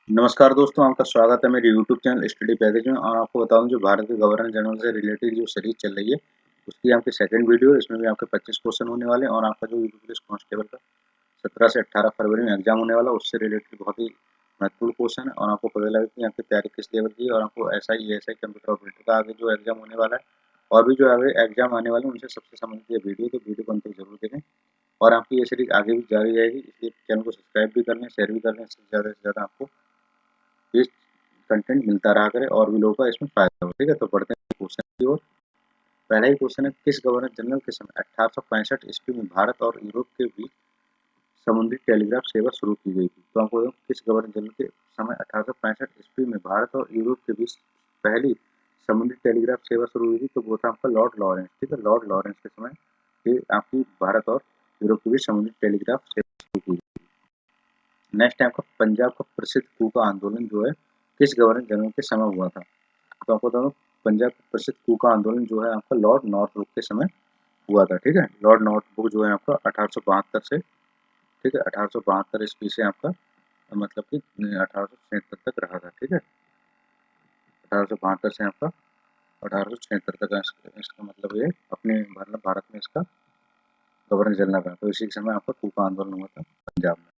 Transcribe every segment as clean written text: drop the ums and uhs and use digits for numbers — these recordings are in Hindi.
नमस्कार दोस्तों, आपका स्वागत है मेरे यूट्यूब चैनल स्टडी पैकेज में। और आपको बता दूं, जो भारत के गवर्नर जनरल से रिलेटेड जो सीरीज चल रही है उसकी आपकी सेकंड वीडियो है। इसमें भी आपके 25 क्वेश्चन होने वाले हैं और आपका जो यूपी पुलिस कांस्टेबल का 17 से 18 फरवरी में एग्जाम होने वाला है उससे रिलेटेड बहुत ही महत्वपूर्ण क्वेश्चन है। और आपको पता लगे कि आपकी तैयारी किस लेवल की है और आपको SI कंप्यूटर ऑपरेटर का आगे जो एग्जाम होने वाला है और भी जो आगे एग्जाम आने वाले हैं उनसे सबसे संबंधित ये वीडियो, तो वीडियो को अंत तक जरूर देखें। और आपकी ये सीरीज आगे भी जारी रहेगी, इसलिए चैनल को सब्सक्राइब भी कर लें, शेयर भी कर लें, इससे ज़्यादा से ज़्यादा आपको ये कंटेंट मिलता रहा करे और भी लोगों का इसमें फायदा हो। ठीक है, तो बढ़ते हैं क्वेश्चन की ओर। पहला ही क्वेश्चन है, किस गवर्नर जनरल के समय 1865 ईस्वी में भारत और यूरोप के बीच समुद्री टेलीग्राफ सेवा शुरू की गई थी? तो आपको किस गवर्नर जनरल के समय 1865 ईस्वी में भारत और यूरोप के बीच पहली समुद्री टेलीग्राफ सेवा शुरू हुई थी? तो वो था आपका लॉर्ड लॉरेंस। ठीक है, लॉर्ड लॉरेंस के समय ये आपकी भारत और यूरोप के बीच समुद्री टेलीग्राफ सेवा शुरू की गई। नेक्स्ट है आपका, पंजाब का प्रसिद्ध कूका आंदोलन जो है किस गवर्नर जनरल के समय हुआ था? तो आपको बता दूं, पंजाब का प्रसिद्ध कूका आंदोलन जो है आपका लॉर्ड नॉर्थब्रुक के समय हुआ था। ठीक है, लॉर्ड नॉर्थब्रुक जो है आपका 1872 से, ठीक है, 1872 ईस्वी से आपका मतलब कि 1876 तक रहा था। ठीक है, 1872 से आपका 1876 तक इसका मतलब ये अपने मतलब भारत में इसका गवर्नर जनरल था। तो इसी समय आपका कूका आंदोलन हुआ था पंजाब में।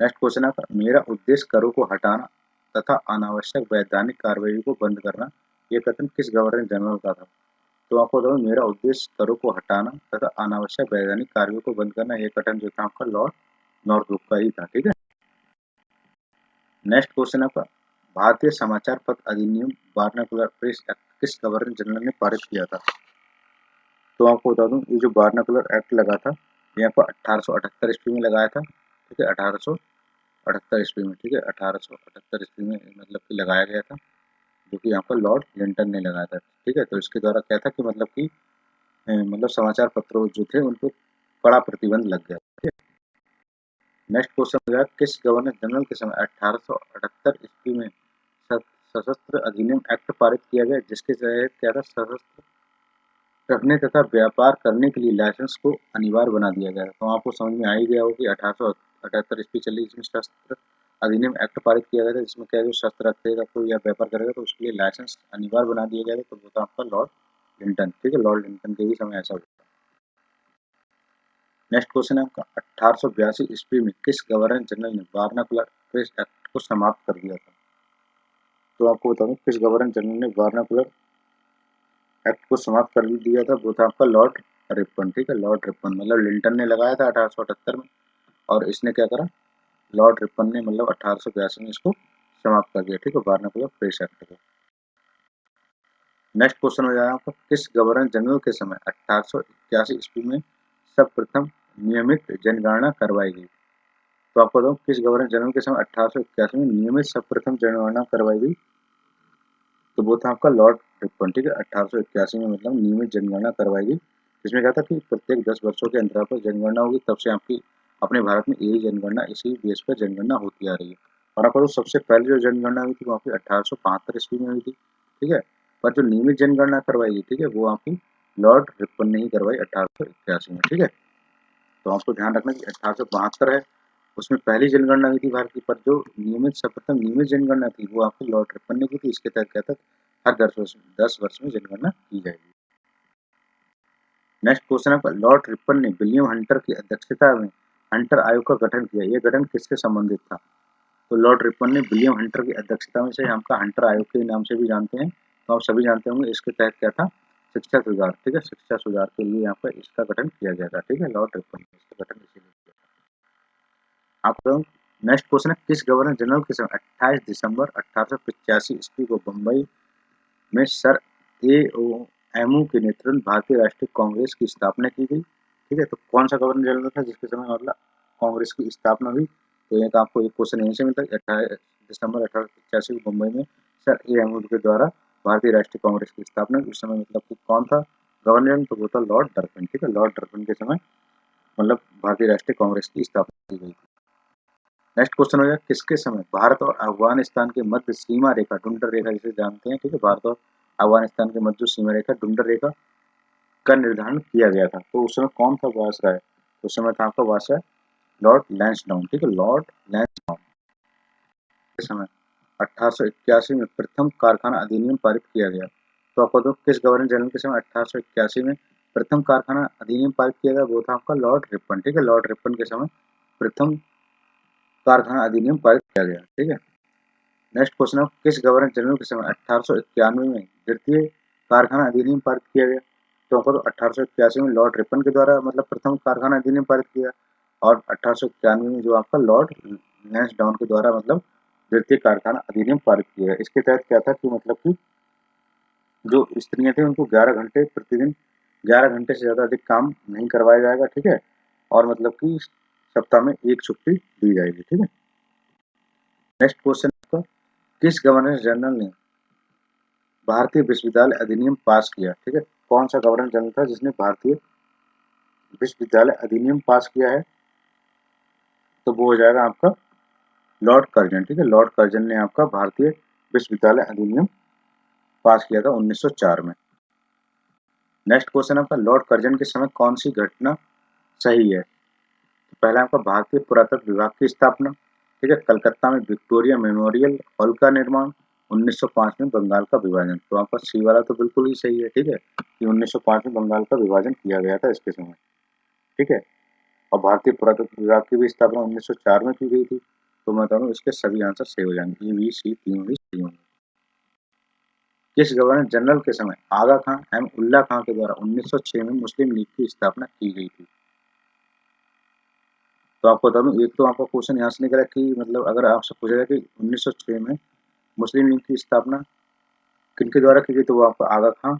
नेक्स्ट क्वेश्चन है, मेरा उद्देश्य करों को हटाना तथा अनावश्यक वैधानिक कार्रवाई को बंद करना, ये कथन किस गवर्नर जनरल का था? तो आपको बताऊं, मेरा उद्देश्य करों को हटाना तथा अनावश्यक वैधानिक कार्यों को बंद करना, ये कथन जो था आपका लॉर्ड नॉर्थब्रुक का ही था। ठीक है, नेक्स्ट क्वेश्चन आपका, भारतीय समाचार पत्र अधिनियम वार्नाकुलर प्रेस एक्ट किस गवर्नर जनरल ने पारित किया था? तो आपको बता दूं, ये जो वार्नाकुलर एक्ट लगा था ये आपको 1878 ईस्वी में लगाया था। ठीक है, 1878 ईस्वी में, ठीक है, 1878 ईस्वी में मतलब कि लगाया गया था, जो कि आपका लॉर्ड लिंटन ने लगाया था। ठीक है, तो इसके द्वारा क्या था कि मतलब कि मतलब समाचार पत्रों जो थे उन पर कड़ा प्रतिबंध लग गया। ठीक है, नेक्स्ट क्वेश्चन हो गया, किस गवर्नर जनरल के समय 1878 ईस्वी में सशस्त्र अधिनियम एक्ट पारित किया गया, जिसके तहत क्या था, सशस्त्र रखने तथा व्यापार करने के लिए लाइसेंस को अनिवार्य बना दिया गया था? तो आपको समझ में आ ही गया हो कि 1878 ईस्वी चली, जिसमें शस्त्र अधिनियम एक्ट पारित किया गया था, जिसमें क्या है, जो शस्त्र रखेगा कोई या व्यापार करेगा तो उसके लिए लाइसेंस अनिवार्य बना दिया गया था। तो वो था आपका लॉर्ड लिंटन। ठीक है, लॉर्ड लिंटन के ही समय ऐसा हुआ। नेक्स्ट क्वेश्चन है आपका, 1882 ईस्वी में किस गवर्नर जनरल ने वार्नाकुलर प्रेस एक्ट को समाप्त कर दिया था? तो आपको बता दूं, किस गवर्नर जनरल ने वार्नाकुलर एक्ट को समाप्त कर दिया था? वो था आपका लॉर्ड रिपन। ठीक है, लॉर्ड रिपन, मतलब लिंटन ने लगाया था 1878 में और इसने क्या करा, लॉर्ड रिपन ने मतलब 1882 में इसको समाप्त कर दिया। ठीक है, वार्नाकुलर प्रेस एक्ट को। नेक्स्ट क्वेश्चन हो जाएगा आपका, किस गवर्नर जनरल के समय 1881 ईस्वी में सर्वप्रथम नियमित जनगणना करवाई गई? तो आपको बताऊं, किस गवर्नर जनरल के समय 1881 में नियमित सर्वप्रथम जनगणना करवाई गई? तो वो था आपका लॉर्ड रिपन। ठीक है, 1881 में मतलब नियमित जनगणना करवाई गई, जिसमें कहा था कि प्रत्येक 10 वर्षों के अंतराल पर जनगणना होगी। तब से आपकी अपने भारत में यही जनगणना, इसी बेस पर जनगणना होती आ रही है। और आपको सबसे पहले जो जनगणना हुई थी वो आपकी 1872 ईस्वी में हुई थी। ठीक है, पर जो नियमित जनगणना करवाई गई, ठीक है, वो आपकी लॉर्ड रिपन ने ही करवाई 1881 में। ठीक है, तो आपको ध्यान रखना कि 1872 है उसमें पहली जनगणना हुई थी भारत की, पर जो नियमित सर्वप्रथम नियमित जनगणना थी वो आपकी लॉर्ड रिपन ने की थी। इसके तहत क्या था, हर 10 वर्ष में जनगणना की जाएगी। नेक्स्ट क्वेश्चन है, लॉर्ड रिपन ने विलियम हंटर की अध्यक्षता में हंटर आयोग का गठन किया, यह गठन किससे संबंधित था? तो लॉर्ड रिपन ने विलियम हंटर की अध्यक्षता में से हमका हंटर आयोग के नाम से भी जानते हैं, तो आप सभी जानते होंगे। इसके तहत क्या था, शिक्षा सुधार। ठीक है, शिक्षा सुधार के लिए यहाँ पर इसका गठन किया गया था। ठीक है, लॉर्ड रिपन ने इसका गठन इसीलिए किया था। आपका नेक्स्ट क्वेश्चन है, किस गवर्नर जनरल के समय 28 दिसंबर 1885 ईस्वी को बम्बई में सर ए ओ एमू के नेतृत्व में भारतीय राष्ट्रीय कांग्रेस की स्थापना की गई? ठीक है, तो कौन सा गवर्नर जनरल था जिसके समय मतलब कांग्रेस की स्थापना हुई? तो एक आपको एक क्वेश्चन यहीं से मिलता है, 28 दिसंबर 1885 को मुंबई में सर ए अहमद के द्वारा भारतीय राष्ट्रीय कांग्रेस की स्थापना। उस समय मतलब कि कौन था गवर्नर? तो वो था लॉर्ड डरपन। ठीक है, लॉर्ड डरपन के समय मतलब भारतीय राष्ट्रीय कांग्रेस की स्थापना की गई थी। नेक्स्ट क्वेश्चन हो जाए, किसके समय भारत और अफगानिस्तान के मध्य सीमा रेखा, डुंडर रेखा जिसे जानते हैं, ठीक है, भारत और अफगानिस्तान के मध्य सीमा रेखा डुंडर रेखा का निर्धारण किया गया था? तो उस समय कौन था वायसराय? उस समय था आपका वायसराय लॉर्ड लैंसडाउन। ठीक है, लॉर्ड लैंसडाउन। के समय 1881 में प्रथम कारखाना अधिनियम पारित किया गया? तो आपको तो किस गवर्नर जनरल के समय 1881 में प्रथम कारखाना अधिनियम पारित किया गया? वो था आपका लॉर्ड रिपन। ठीक है, लॉर्ड रिपन के समय प्रथम कारखाना अधिनियम पारित किया गया। ठीक है, नेक्स्ट क्वेश्चन है, किस गवर्नर जनरल के समय 1891 में द्वितीय कारखाना अधिनियम पारित किया गया? तो आपको 1881 में लॉर्ड रिपन के द्वारा मतलब प्रथम कारखाना अधिनियम पारित किया, और 1891 में जो आपका लॉर्ड लैंसडाउन के द्वारा मतलब द्वितीय कारखाना अधिनियम पारित किया गया। इसके तहत क्या था कि मतलब कि जो स्त्रियां थी उनको 11 घंटे प्रतिदिन 11 घंटे से ज़्यादा अधिक काम नहीं करवाया जाएगा। ठीक है, और मतलब कि सप्ताह में एक छुट्टी दी जाएगी। ठीक है, नेक्स्ट क्वेश्चन आपका, किस गवर्नर जनरल ने भारतीय विश्वविद्यालय अधिनियम पास किया? ठीक है, कौन सा गवर्नर जनरल था जिसने भारतीय विश्वविद्यालय अधिनियम पास किया है? तो वो हो जाएगा आपका लॉर्ड कर्जन। ठीक है, लॉर्ड कर्जन ने आपका भारतीय विश्वविद्यालय अधिनियम पास किया था 1904 में। नेक्स्ट क्वेश्चन आपका, लॉर्ड कर्जन के समय कौन सी घटना सही है? तो पहला आपका भारतीय पुरातत्व विभाग की स्थापना। ठीक है, कलकत्ता में विक्टोरिया मेमोरियल हॉल का निर्माण, 1905 में बंगाल का विभाजन। तो आपका सी वाला तो बिल्कुल ही सही है। ठीक है, कि 1905 में बंगाल का विभाजन किया गया था इसके समय। ठीक है, और भारतीय पुरातत्व विभाग की भी स्थापना 1904 में की गई थी। तो मैं बता दूं इसके सभी आंसर सही हो जाएंगे, ए बी सी तीनों ही सही होंगे। किस गवर्नर जनरल के समय आगा खां एवं उल्ला खां के द्वारा 1906 में मुस्लिम लीग की स्थापना की गई थी? तो आपको बता दूं, एक तो आपका क्वेश्चन यहाँ से निकला कि मतलब अगर आपसे पूछा जाए कि 1906 में मुस्लिम लीग की स्थापना किनके द्वारा की गई, तो वो आपका आगा खां,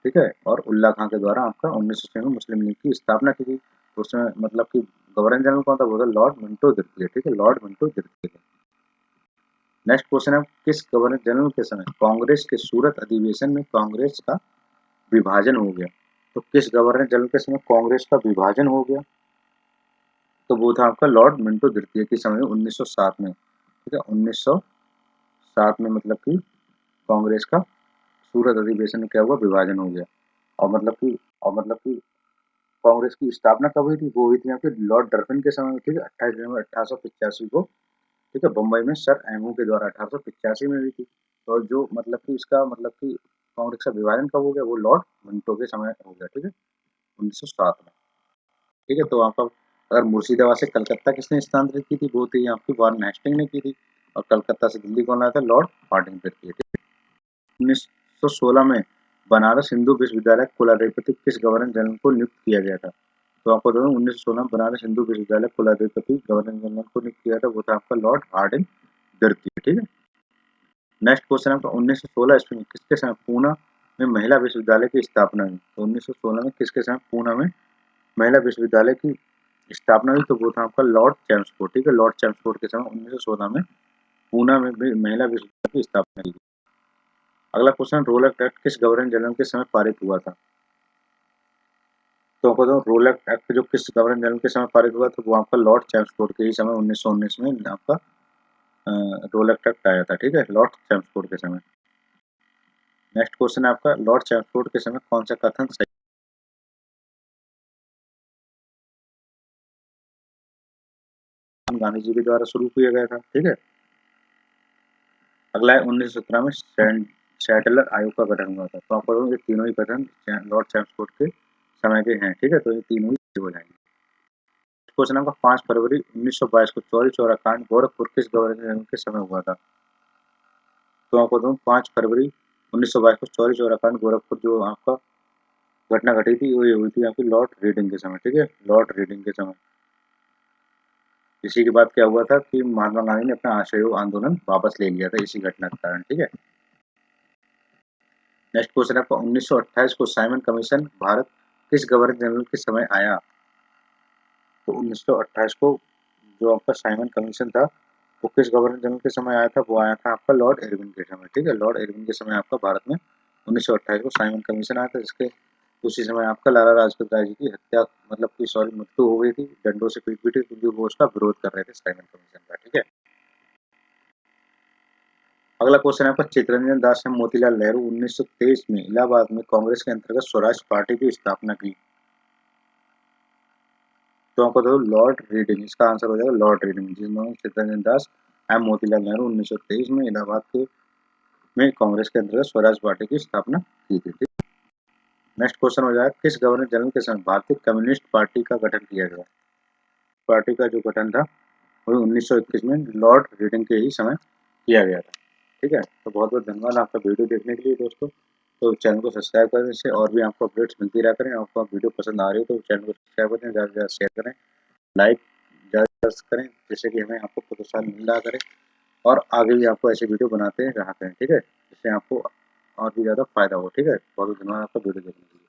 ठीक है, और उल्ला खां के द्वारा आपका 1906 में मुस्लिम लीग की स्थापना की गई। तो उसमें मतलब कि गवर्नर जनरल कौन था? वो था लॉर्ड मिंटो द्वितीय। ठीक है, लॉर्ड मिंटो द्वितीय। नेक्स्ट क्वेश्चन है, किस गवर्नर जनरल के समय कांग्रेस के सूरत अधिवेशन में कांग्रेस का विभाजन हो गया? तो किस गवर्नर जनरल के समय कांग्रेस का विभाजन हो गया? तो वो था आपका लॉर्ड मिंटो द्वितीय के समय 1907 में। ठीक है, 1907 में मतलब कि कांग्रेस का सूरत अधिवेशन में क्या हुआ? विभाजन हो गया। और मतलब कि कांग्रेस की स्थापना कब हुई थी? वो हुई थी यहाँ पे लॉर्ड डरफिन के समय में। ठीक है, 28 जनवरी 1885 को। ठीक है, बम्बई में सर एमओ के द्वारा 1885 में हुई थी। तो जो मतलब कि इसका मतलब कि कांग्रेस का विभाजन कब हो गया? वो लॉर्ड मिंटो के समय हो गया। ठीक है, 1907 में। ठीक है, तो आपका अगर मुर्शिदाबाद से कलकत्ता किसने स्थानांतरित की थी? वो थी आपकी वारेन हेस्टिंग ने की थी। और कलकत्ता से दिल्ली कौन आया था? लॉर्ड हार्डिंग की थी। 1916 में बनारस हिंदू विश्वविद्यालय कुलाधिपति किस गवर्नर जनरल को नियुक्त किया गया था? तो आपको बता दूं 1916 में बनारस हिंदू विश्वविद्यालय कुलाधिपति गवर्नर जनरल को नियुक्त किया था, वो था आपका लॉर्ड हार्डिंग द्वितीय। ठीक है, नेक्स्ट क्वेश्चन आपका 1916 ईस्वी में किसके समय पूना में महिला विश्वविद्यालय की स्थापना हुई? तो 1916 में किसके समय पूना में महिला विश्वविद्यालय की स्थापना हुई? तो वो था आपका लॉर्ड चैम्सफोर्ड। ठीक है, लॉर्ड चैम्सफोर्ड के समय 1916 में पूना में भी महिला विश्वविद्यालय की स्थापना की। अगला क्वेश्चन, रोलक एक्ट किस गवर्नर जनरल के समय पारित हुआ था? तो आपको तो रोलक एक्ट जो किस गवर्नर जनरल के समय पारित हुआ था? वो आपका लॉर्ड चैम्सफोर्ड के ही समय 1919 में आपका रोलक एक्ट आया था। ठीक है, लॉर्ड चैम्सफोर्ड के समय। नेक्स्ट क्वेश्चन है आपका, लॉर्ड चैम्सफोर्ड के समय कौन सा कथन सही? गांधी जी के द्वारा शुरू किया गया था। ठीक है, अगला है 1917 में सैटलर आयोग का गठन हुआ था। तो आपको ये तीनों ही कथन लॉर्ड चैम्सफोर्ड के समय के हैं। ठीक है, तो ये तीनों ही सही हो जाएंगे। क्वेश्चन नंबर 5 फरवरी 1922 को चौरी चौरा कांड गोरखपुर किस गवर्नर जनरल के समय हुआ था? तो आपको दूं 5 फरवरी 1922 को चौरी चौरा कांड गोरखपुर जो आपका घटना घटी थी, वो ये हुई थी आपकी लॉर्ड रीडिंग के समय। ठीक है, लॉर्ड रीडिंग के समय। इसी के बाद क्या हुआ था कि महात्मा गांधी ने अपना असहयोग आंदोलन वापस ले लिया था इसी घटना के कारण। ठीक है, नेक्स्ट क्वेश्चन आपका 1928 को साइमन कमीशन भारत किस गवर्नर जनरल के समय आया? तो 1928 को जो आपका साइमन कमीशन था वो किस गवर्नर जनरल के समय आया था? वो आया था आपका लॉर्ड इरविन के समय। ठीक है, लॉर्ड इरविन के समय आपका भारत में 1928 को साइमन कमीशन आया था, जिसके उसी समय आपका लाला लाजपत राय जी की हत्या मतलब की सॉरी मृत्यु हो गई थी, डंडों से पीट पीटी, क्योंकि वो उसका विरोध कर रहे थे साइमन कमीशन का। ठीक है, अगला क्वेश्चन है आपका, चित्तरंजन दास एवं मोतीलाल नेहरू 1923 में इलाहाबाद में कांग्रेस के अंतर्गत स्वराज पार्टी की स्थापना की। तो आपको तो लॉर्ड रीडिंग इसका आंसर हो जाएगा, लॉर्ड रीडिंग, जिन्होंने चित्तरंजन दास एम मोतीलाल नेहरू 1923 में इलाहाबाद के में कांग्रेस के अंतर्गत स्वराज पार्टी की स्थापना की थी। नेक्स्ट क्वेश्चन हो जाएगा, किस गवर्नर जनरल के समय भारतीय कम्युनिस्ट पार्टी का गठन किया गया? पार्टी का जो गठन था वो 1921 में लॉर्ड रीडिंग के ही समय किया गया था। ठीक है, तो बहुत बहुत धन्यवाद आपका वीडियो देखने के लिए दोस्तों। तो चैनल को सब्सक्राइब करें, इससे और भी आपको अपडेट्स मिलती रहा करें। आपको वीडियो पसंद आ रही है तो चैनल को सब्सक्राइब करें, ज़्यादा से ज़्यादा शेयर करें, लाइक ज़्यादा करें, जिससे कि हमें आपको प्रोत्साहन मिल रहा करे और आगे भी आपको ऐसे वीडियो बनाते रहा करें। ठीक है, जिससे आपको और भी ज़्यादा फायदा हो। ठीक है, बहुत बहुत धन्यवाद आपका वीडियो देखने के लिए।